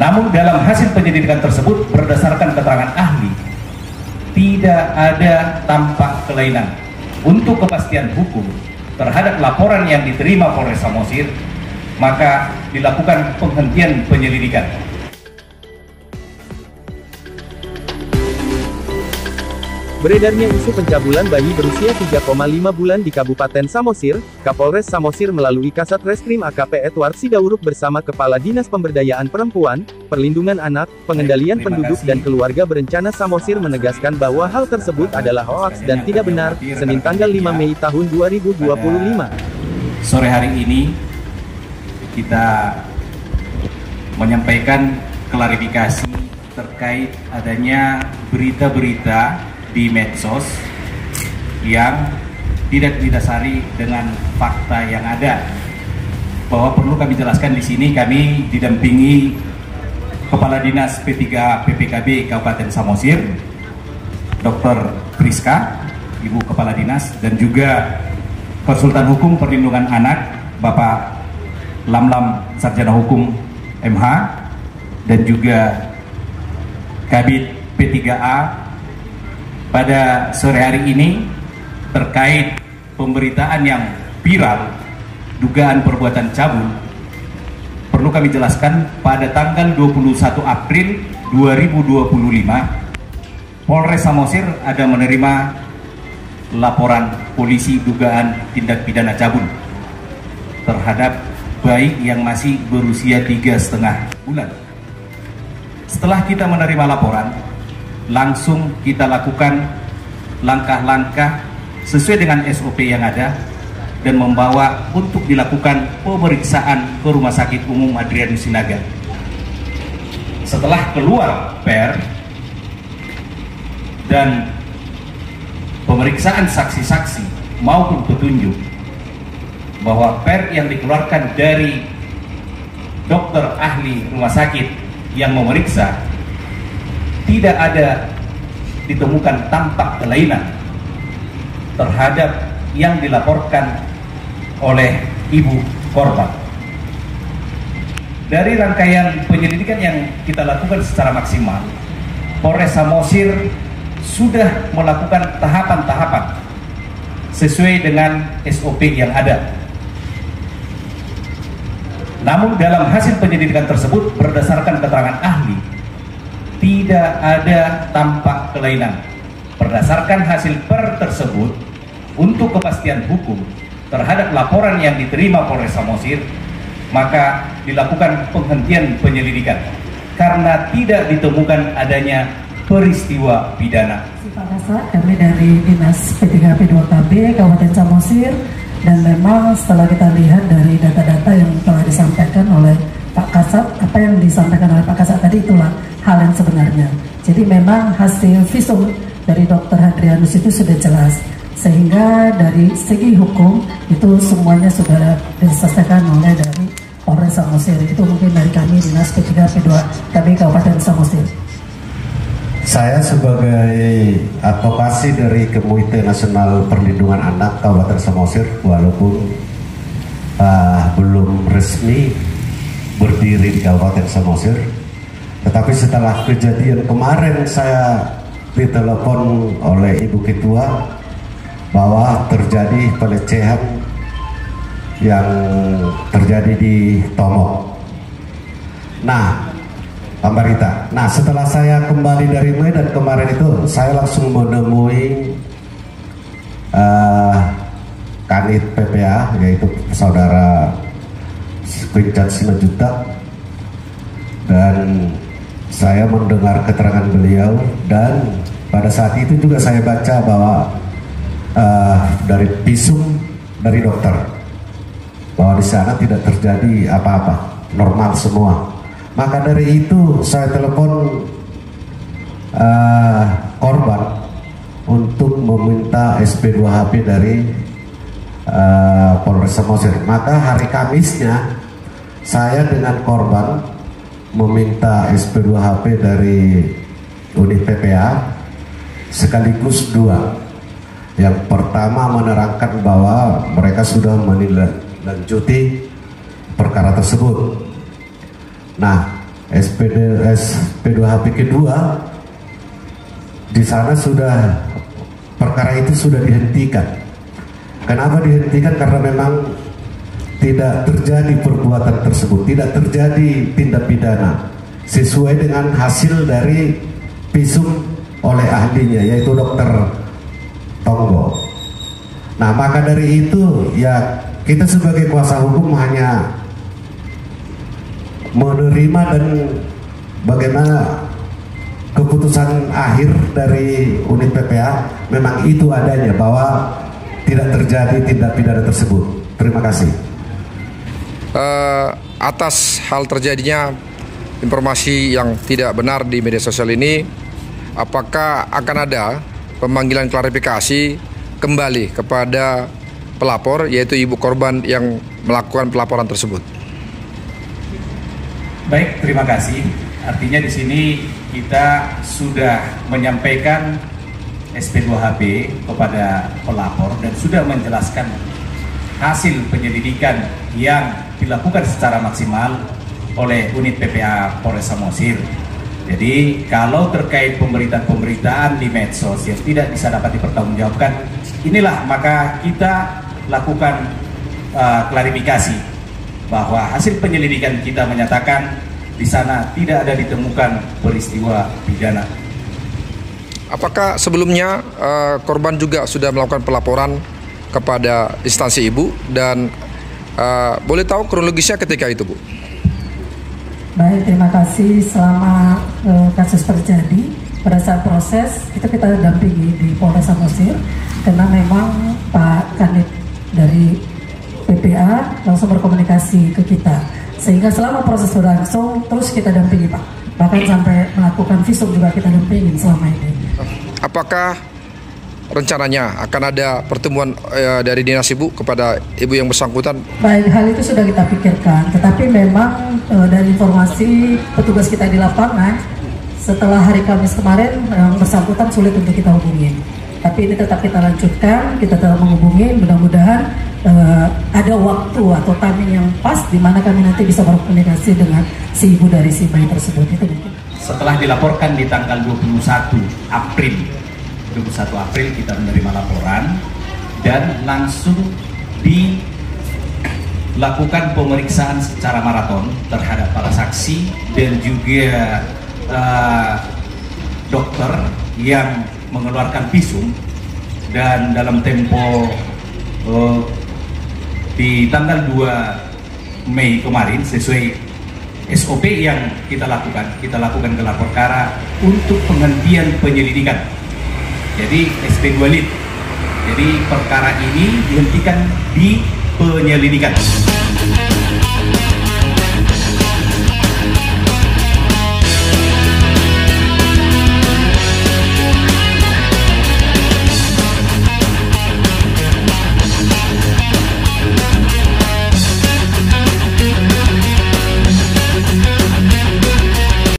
Namun dalam hasil penyelidikan tersebut berdasarkan keterangan ahli, tidak ada tampak kelainan. Untuk kepastian hukum terhadap laporan yang diterima Polres Samosir, maka dilakukan penghentian penyelidikan. Beredarnya isu pencabulan bayi berusia 3,5 bulan di Kabupaten Samosir, Kapolres Samosir melalui Kasat Reskrim AKP Edward Sidauruk bersama Kepala Dinas Pemberdayaan Perempuan, Perlindungan Anak, Pengendalian Penduduk dan Keluarga Berencana Samosir menegaskan bahwa hal tersebut adalah hoaks dan tidak benar. Senin tanggal 5 Mei tahun 2025. Sore hari ini kita menyampaikan klarifikasi terkait adanya berita-berita di medsos yang tidak didasari dengan fakta yang ada. Bahwa perlu kami jelaskan di sini, kami didampingi Kepala Dinas P3A PPKB Kabupaten Samosir, Dr. Priska, Ibu Kepala Dinas, dan juga Konsultan Hukum Perlindungan Anak, Bapak Lamlam Sarjana Hukum MH, dan juga Kabid P3A pada sore hari ini terkait pemberitaan yang viral dugaan perbuatan cabul. Perlu kami jelaskan, pada tanggal 21 April 2025 Polres Samosir ada menerima laporan polisi dugaan tindak pidana cabul terhadap bayi yang masih berusia 3,5 bulan. Setelah kita menerima laporan, langsung kita lakukan langkah-langkah sesuai dengan SOP yang ada dan membawa untuk dilakukan pemeriksaan ke Rumah Sakit Umum Adrianus Sinaga. Setelah keluar per dan pemeriksaan saksi-saksi maupun petunjuk bahwa per yang dikeluarkan dari dokter ahli rumah sakit yang memeriksa tidak ada ditemukan tampak kelainan terhadap yang dilaporkan oleh ibu korban. Dari rangkaian penyelidikan yang kita lakukan secara maksimal, Polres Samosir sudah melakukan tahapan-tahapan sesuai dengan SOP yang ada. Namun dalam hasil penyelidikan tersebut berdasarkan keterangan ahli, tidak ada tampak kelainan. Berdasarkan hasil per tersebut, untuk kepastian hukum terhadap laporan yang diterima Polres Samosir, maka dilakukan penghentian penyelidikan karena tidak ditemukan adanya peristiwa pidana. Pak Kasat, kami dari Dinas P3A P2KB Kabupaten Samosir, dan memang setelah kita lihat dari data-data yang telah disampaikan oleh Pak Kasat, apa yang disampaikan oleh Pak Kasat tadi itulah hal yang sebenarnya. Jadi memang hasil visum dari Dr. Hadrianus itu sudah jelas, sehingga dari segi hukum itu semuanya sudah diselesaikan oleh dari Polres Samosir. Itu mungkin dari kami Dinas P3A P2KB Kabupaten Samosir. Saya sebagai advokasi dari Komite Nasional Perlindungan Anak Kabupaten Samosir, walaupun belum resmi berdiri di Kabupaten Samosir, tetapi setelah kejadian kemarin saya ditelepon oleh Ibu Ketua bahwa terjadi pelecehan yang terjadi di Tomok. Nah, Pak Barita, nah setelah saya kembali dari Medan kemarin itu, saya langsung menemui Kanit PPA, yaitu saudara Quincan Simanjuntak, dan saya mendengar keterangan beliau, dan pada saat itu juga saya baca bahwa dari visum dari dokter bahwa di sana tidak terjadi apa-apa, normal semua. Maka dari itu saya telepon korban untuk meminta SP2HP dari Polres Samosir. Maka hari Kamisnya saya dengan korban meminta SP2HP dari unit PPA sekaligus dua. Yang pertama menerangkan bahwa mereka sudah menindaklanjuti perkara tersebut. Nah, SP2HP kedua, di sana sudah perkara itu sudah dihentikan. Kenapa dihentikan? Karena memang tidak terjadi perbuatan tersebut, tidak terjadi tindak pidana sesuai dengan hasil dari visum oleh ahlinya, yaitu dokter Tonggo. Nah, maka dari itu ya kita sebagai kuasa hukum hanya menerima dan bagaimana keputusan akhir dari unit PPA memang itu adanya, bahwa tidak terjadi tindak pidana tersebut. Terima kasih. Atas hal terjadinya informasi yang tidak benar di media sosial ini, apakah akan ada pemanggilan klarifikasi kembali kepada pelapor, yaitu ibu korban yang melakukan pelaporan tersebut? Baik, terima kasih. Artinya di sini kita sudah menyampaikan SP2HP kepada pelapor dan sudah menjelaskan hasil penyelidikan yang dilakukan secara maksimal oleh unit PPA Polres Samosir. Jadi kalau terkait pemberitaan-pemberitaan di medsos yang tidak bisa dapat dipertanggungjawabkan, inilah maka kita lakukan klarifikasi bahwa hasil penyelidikan kita menyatakan di sana tidak ada ditemukan peristiwa pidana. Apakah sebelumnya korban juga sudah melakukan pelaporan kepada instansi ibu, dan boleh tahu kronologisnya ketika itu, Bu? Baik, terima kasih. Selama kasus terjadi, pada saat proses itu kita dampingi di Polres Samosir, karena memang Pak Kanit dari PPA langsung berkomunikasi ke kita, sehingga selama proses berlangsung terus kita dampingi, Pak. Bahkan sampai melakukan visum juga kita dampingin selama ini. Apakah rencananya akan ada pertemuan dari dinas ibu kepada ibu yang bersangkutan? Baik, hal itu sudah kita pikirkan, tetapi memang dari informasi petugas kita di lapangan, setelah hari Kamis kemarin yang bersangkutan sulit untuk kita hubungi. Tapi ini tetap kita lanjutkan, kita tetap menghubungi, mudah-mudahan ada waktu atau timing yang pas di mana kami nanti bisa berkomunikasi dengan si ibu dari si bayi tersebut. Itu mungkin. Setelah dilaporkan di tanggal 21 April kita menerima laporan dan langsung dilakukan pemeriksaan secara maraton terhadap para saksi dan juga dokter yang mengeluarkan visum, dan dalam tempo di tanggal 2 Mei kemarin sesuai SOP yang kita lakukan gelar perkara untuk penghentian penyelidikan. Jadi SP2 Lit. Jadi perkara ini dihentikan di penyelidikan.